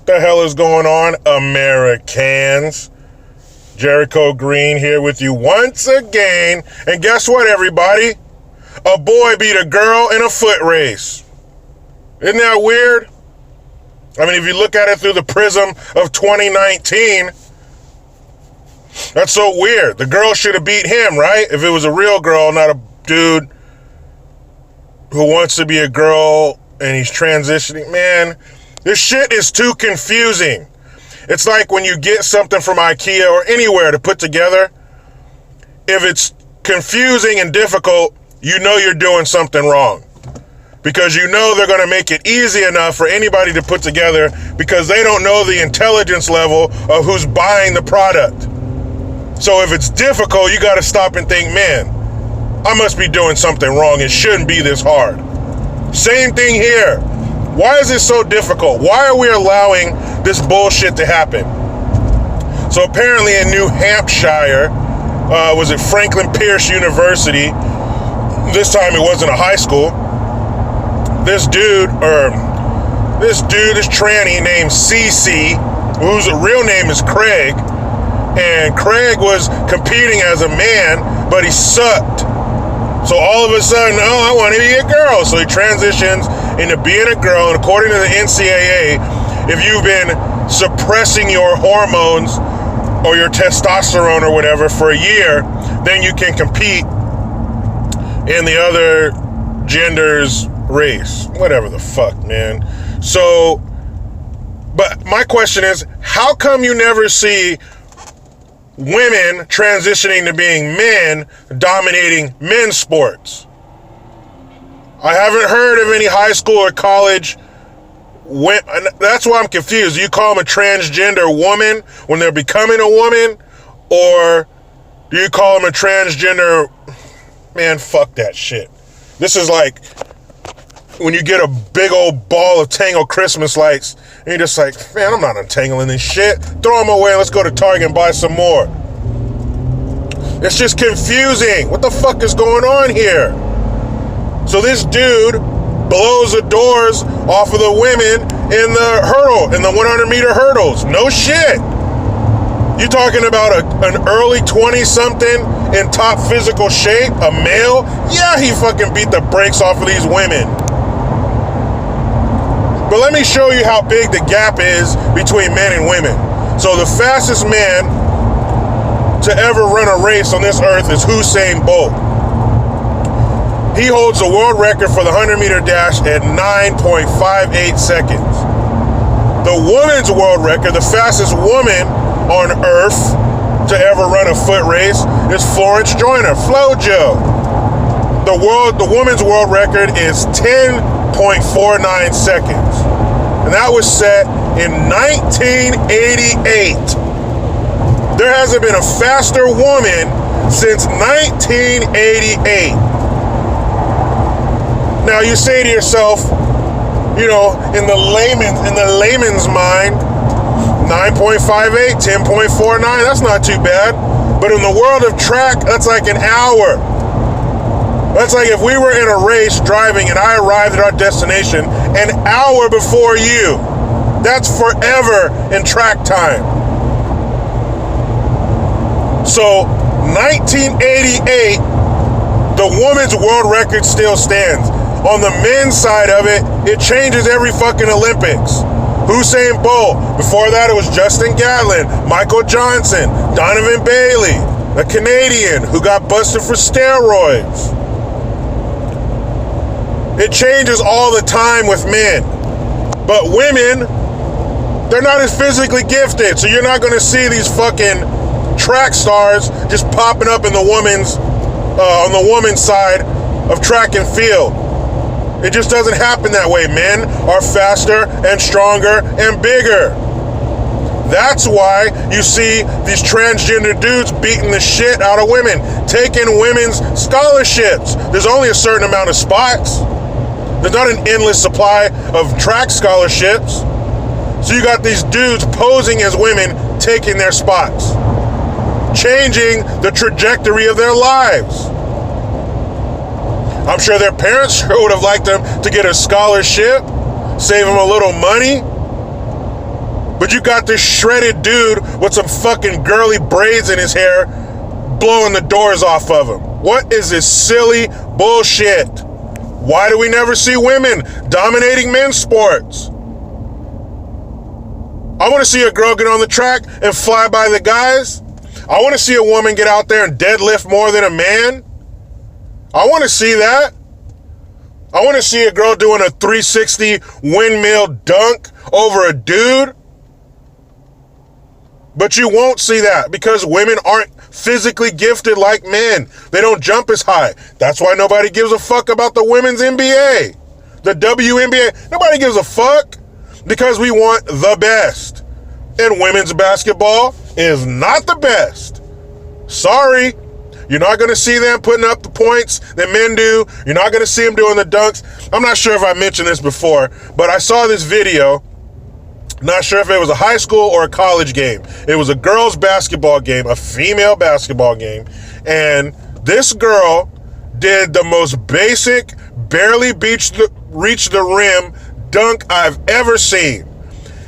The hell is going on, Americans? Jericho Green here with you once again. And guess what, everybody? A boy beat a girl in a foot race. Isn't that weird? I mean, if you look at it through the prism of 2019, that's so weird. The girl should have beat him, right? If it was a real girl, not a dude who wants to be a girl and he's transitioning. Man, this shit is too confusing. It's like when you get something from IKEA or anywhere to put together. If it's confusing and difficult, you know you're doing something wrong. Because you know they're going to make it easy enough for anybody to put together because they don't know the intelligence level of who's buying the product. So if it's difficult, you got to stop and think, man, I must be doing something wrong. It shouldn't be this hard. Same thing here. Why is it so difficult? Why are we allowing this bullshit to happen? So apparently in New Hampshire, was it Franklin Pierce University? This time it wasn't a high school. This tranny named CC, whose real name is Craig, and Craig was competing as a man, but he sucked. So all of a sudden, I want to be a girl. So he transitions into being a girl, and according to the NCAA, if you've been suppressing your hormones or your testosterone or whatever for a year, then you can compete in the other gender's race. Whatever the fuck, man. So, but my question is, how come you never see women transitioning to being men dominating men's sports? I haven't heard of any high school or college. That's why I'm confused. Do you call them a transgender woman when they're becoming a woman? Or do you call them a transgender? Man, fuck that shit. This is like when you get a big old ball of Tangled Christmas lights and you're just like, man, I'm not untangling this shit. Throw them away. Let's go to Target and buy some more. It's just confusing. What the fuck is going on here? So this dude blows the doors off of the women in the 100-meter hurdles. No shit. You talking about an early 20-something in top physical shape, a male? Yeah, he fucking beat the brakes off of these women. But let me show you how big the gap is between men and women. So the fastest man to ever run a race on this earth is Usain Bolt. He holds the world record for the 100-meter dash at 9.58 seconds. The women's world record, the fastest woman on earth to ever run a foot race, is Florence Joyner, Flojo. The women's world record is 10.49 seconds. And that was set in 1988. There hasn't been a faster woman since 1988. Now you say to yourself, you know, in the layman's mind, 9.58, 10.49, that's not too bad. But in the world of track, that's like an hour. That's like if we were in a race driving and I arrived at our destination an hour before you. That's forever in track time. So 1988, the women's world record still stands. On the men's side of it, it changes every fucking Olympics. Usain Bolt. Before that, it was Justin Gatlin, Michael Johnson, Donovan Bailey, a Canadian who got busted for steroids. It changes all the time with men. But women, they're not as physically gifted, so you're not going to see these fucking track stars just popping up in the on the woman's side of track and field. It just doesn't happen that way. Men are faster and stronger and bigger. That's why you see these transgender dudes beating the shit out of women, taking women's scholarships. There's only a certain amount of spots. There's not an endless supply of track scholarships. So you got these dudes posing as women, taking their spots, changing the trajectory of their lives. I'm sure their parents sure would have liked them to get a scholarship, save them a little money. But you got this shredded dude with some fucking girly braids in his hair blowing the doors off of him. What is this silly bullshit? Why do we never see women dominating men's sports? I want to see a girl get on the track and fly by the guys. I want to see a woman get out there and deadlift more than a man. I want to see that. I want to see a girl doing a 360 windmill dunk over a dude. But you won't see that because women aren't physically gifted like men. They don't jump as high. That's why nobody gives a fuck about the women's NBA. The WNBA. Nobody gives a fuck because we want the best. And women's basketball is not the best. Sorry. You're not going to see them putting up the points that men do. You're not going to see them doing the dunks. I'm not sure if I mentioned this before, but I saw this video. Not sure if it was a high school or a college game. It was a girls' basketball game, a female basketball game. And this girl did the most basic, barely reach the rim dunk I've ever seen.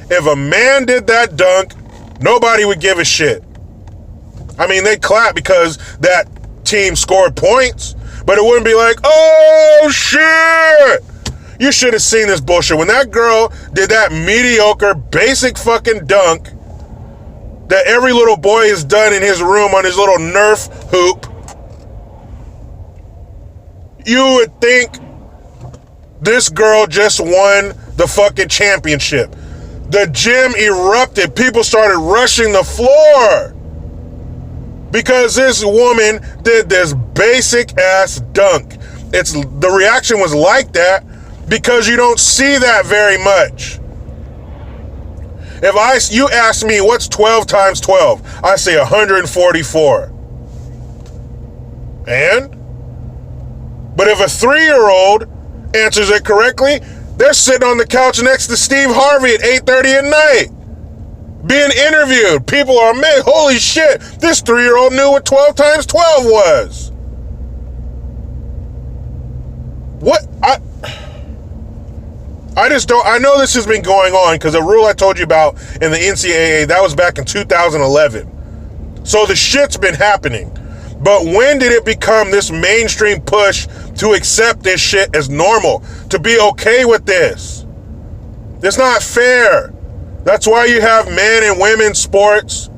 If a man did that dunk, nobody would give a shit. I mean, they clap because that team scored points, but it wouldn't be like, oh, shit. You should have seen this bullshit. When that girl did that mediocre, basic fucking dunk that every little boy has done in his room on his little Nerf hoop, you would think this girl just won the fucking championship. The gym erupted. People started rushing the floor because this woman did this basic ass dunk. The reaction was like that because you don't see that very much. If you ask me what's 12 times 12, I say 144. But if a 3-year-old answers it correctly, they're sitting on the couch next to Steve Harvey at 8:30 at night, being interviewed. People are, man, holy shit, this 3-year-old knew what 12 times 12 was. What? I just don't, I know this has been going on because the rule I told you about in the NCAA, that was back in 2011. So the shit's been happening. But when did it become this mainstream push to accept this shit as normal? To be okay with this? It's not fair. That's why you have men and women sports,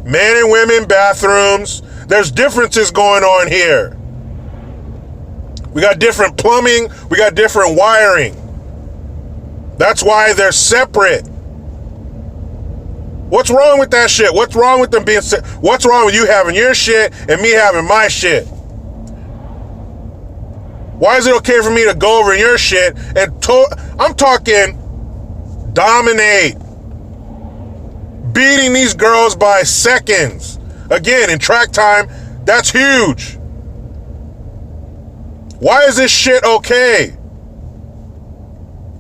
men and women bathrooms. There's differences going on here. We got different plumbing. We got different wiring. That's why they're separate. What's wrong with that shit? What's wrong with them being What's wrong with you having your shit and me having my shit? Why is it okay for me to go over in your shit and I'm talking dominate. Beating these girls by seconds. Again, in track time, that's huge. Why is this shit okay?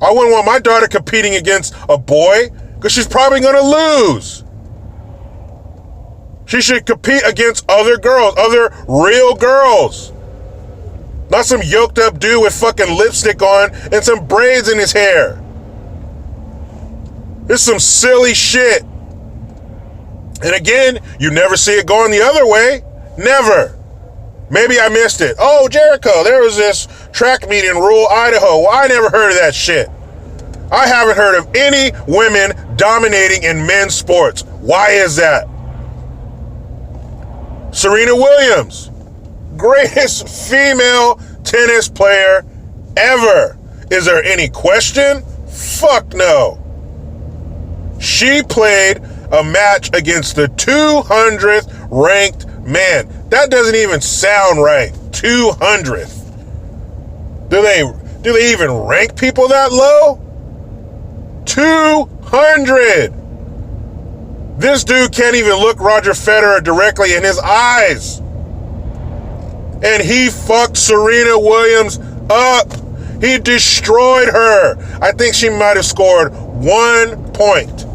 I wouldn't want my daughter competing against a boy because she's probably going to lose. She should compete against other girls, other real girls. Not some yoked up dude with fucking lipstick on and some braids in his hair. This is some silly shit. And again, you never see it going the other way. Never. Maybe I missed it. Oh, Jericho, there was this track meet in rural Idaho. Well, I never heard of that shit. I haven't heard of any women dominating in men's sports. Why is that? Serena Williams, greatest female tennis player ever. Is there any question? Fuck no. She played a match against the 200th ranked man. That doesn't even sound right. 200th. Do they even rank people that low? 200. This dude can't even look Roger Federer directly in his eyes. And he fucked Serena Williams up. He destroyed her. I think she might have scored 1 point.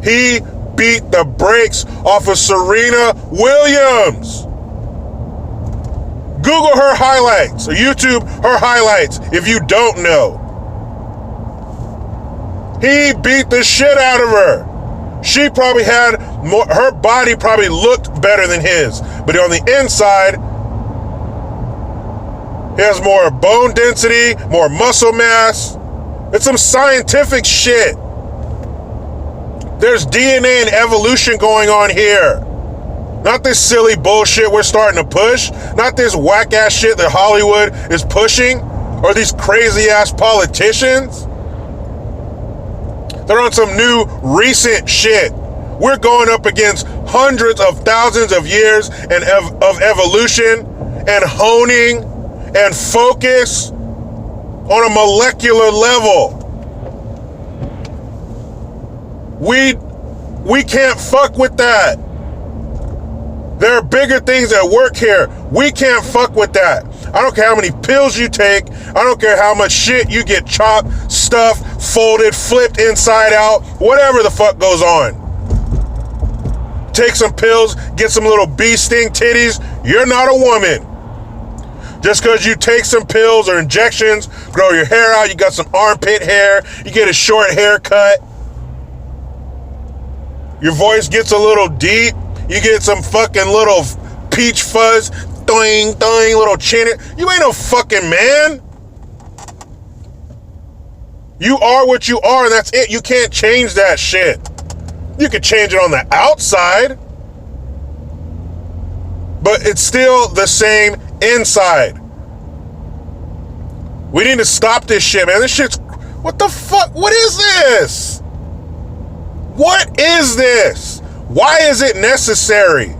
He beat the brakes off of Serena Williams. Google her highlights or YouTube her highlights if you don't know. He beat the shit out of her. She probably had more, her body probably looked better than his. But on the inside, he has more bone density, more muscle mass. It's some scientific shit. There's DNA and evolution going on here. Not this silly bullshit we're starting to push. Not this whack-ass shit that Hollywood is pushing. Or these crazy-ass politicians. They're on some new, recent shit. We're going up against hundreds of thousands of years of evolution and honing and focus on a molecular level. We can't fuck with that. There are bigger things at work here. We can't fuck with that. I don't care how many pills you take. I don't care how much shit you get chopped, stuffed, folded, flipped inside out, whatever the fuck goes on. Take some pills, get some little bee sting titties. You're not a woman. Just because you take some pills or injections, grow your hair out, you got some armpit hair, you get a short haircut, your voice gets a little deep, you get some fucking little peach fuzz, doing, little chin. You ain't no fucking man. You are what you are, and that's it. You can't change that shit. You can change it on the outside, but it's still the same inside. We need to stop this shit, man. This shit's... What the fuck? What is this? What is this? Why is it necessary?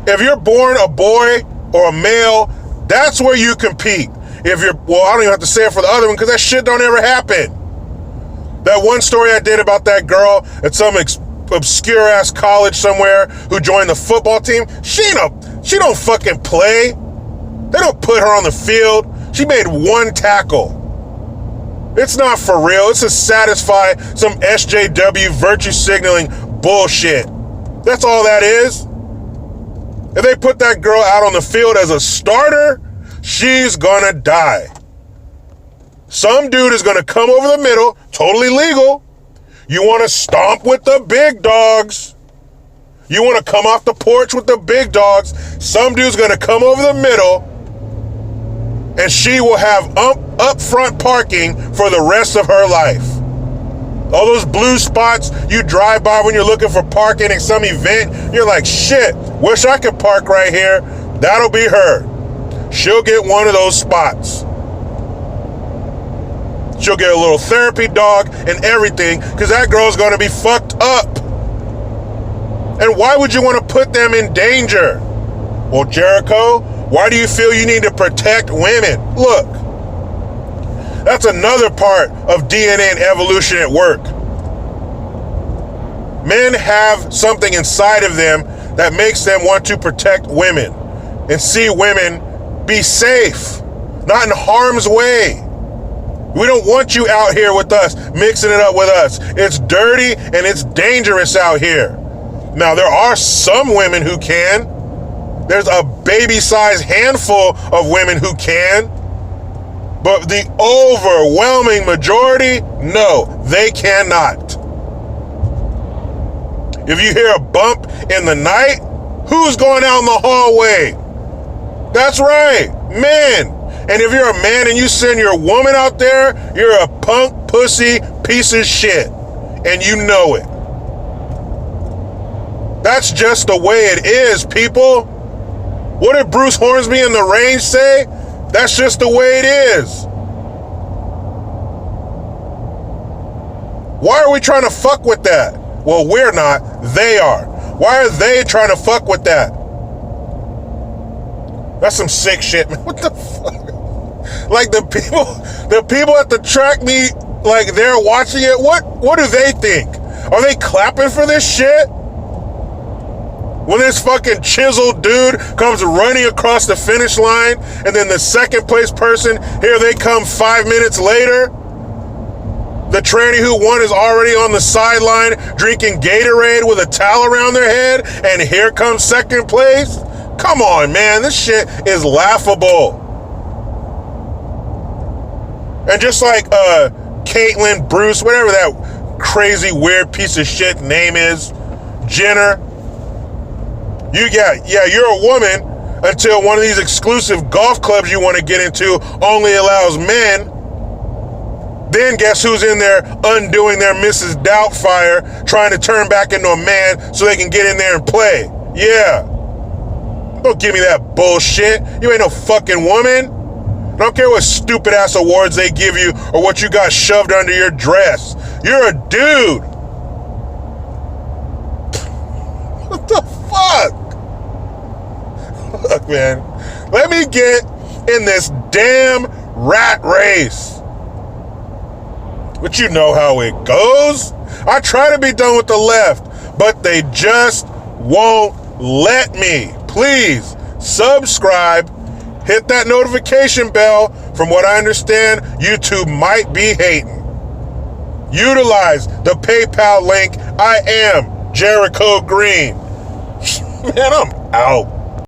If you're born a boy or a male, that's where you compete. If you're... Well, I don't even have to say it for the other one because that shit don't ever happen. That one story I did about that girl at some obscure-ass college somewhere who joined the football team, she don't fucking play. They don't put her on the field. She made one tackle. It's not for real. It's to satisfy some SJW virtue signaling bullshit. That's all that is. If they put that girl out on the field as a starter, she's gonna die. Some dude is gonna come over the middle, totally legal. You wanna stomp with the big dogs. You wanna come off the porch with the big dogs. Some dude's gonna come over the middle and she will have upfront parking for the rest of her life. All those blue spots you drive by when you're looking for parking at some event, you're like, shit, wish I could park right here. That'll be her. She'll get one of those spots. She'll get a little therapy dog and everything because that girl's going to be fucked up. And why would you want to put them in danger? Well, Jericho, why do you feel you need to protect women? Look, that's another part of DNA and evolution at work. Men have something inside of them that makes them want to protect women and see women be safe, not in harm's way. We don't want you out here with us, mixing it up with us. It's dirty and it's dangerous out here. Now, there are some women who can. There's a baby-sized handful of women who can. But the overwhelming majority, no, they cannot. If you hear a bump in the night, who's going out in the hallway? That's right, men. And if you're a man and you send your woman out there, you're a punk, pussy, piece of shit. And you know it. That's just the way it is, people. What did Bruce Hornsby in The Range say? That's just the way it is. Why are we trying to fuck with that? Well, we're not. They are. Why are they trying to fuck with that? That's some sick shit, man. What the fuck? Like the people at the track meet, like they're watching it. What do they think? Are they clapping for this shit? When this fucking chiseled dude comes running across the finish line, and then the second place person, here they come 5 minutes later. The tranny who won is already on the sideline drinking Gatorade with a towel around their head, and here comes second place. Come on, man, this shit is laughable. And just like Caitlyn, Bruce, whatever that crazy, weird piece of shit name is, Jenner. You're a woman until one of these exclusive golf clubs you want to get into only allows men. Then guess who's in there undoing their Mrs. Doubtfire, trying to turn back into a man so they can get in there and play. Yeah. Don't give me that bullshit. You ain't no fucking woman. I don't care what stupid ass awards they give you or what you got shoved under your dress. You're a dude. What the fuck? Look, man, let me get in this damn rat race. But you know how it goes. I try to be done with the left, but they just won't let me. Please subscribe, hit that notification bell. From what I understand, YouTube might be hating. Utilize the PayPal link. I am Jericho Green. Man, I'm out.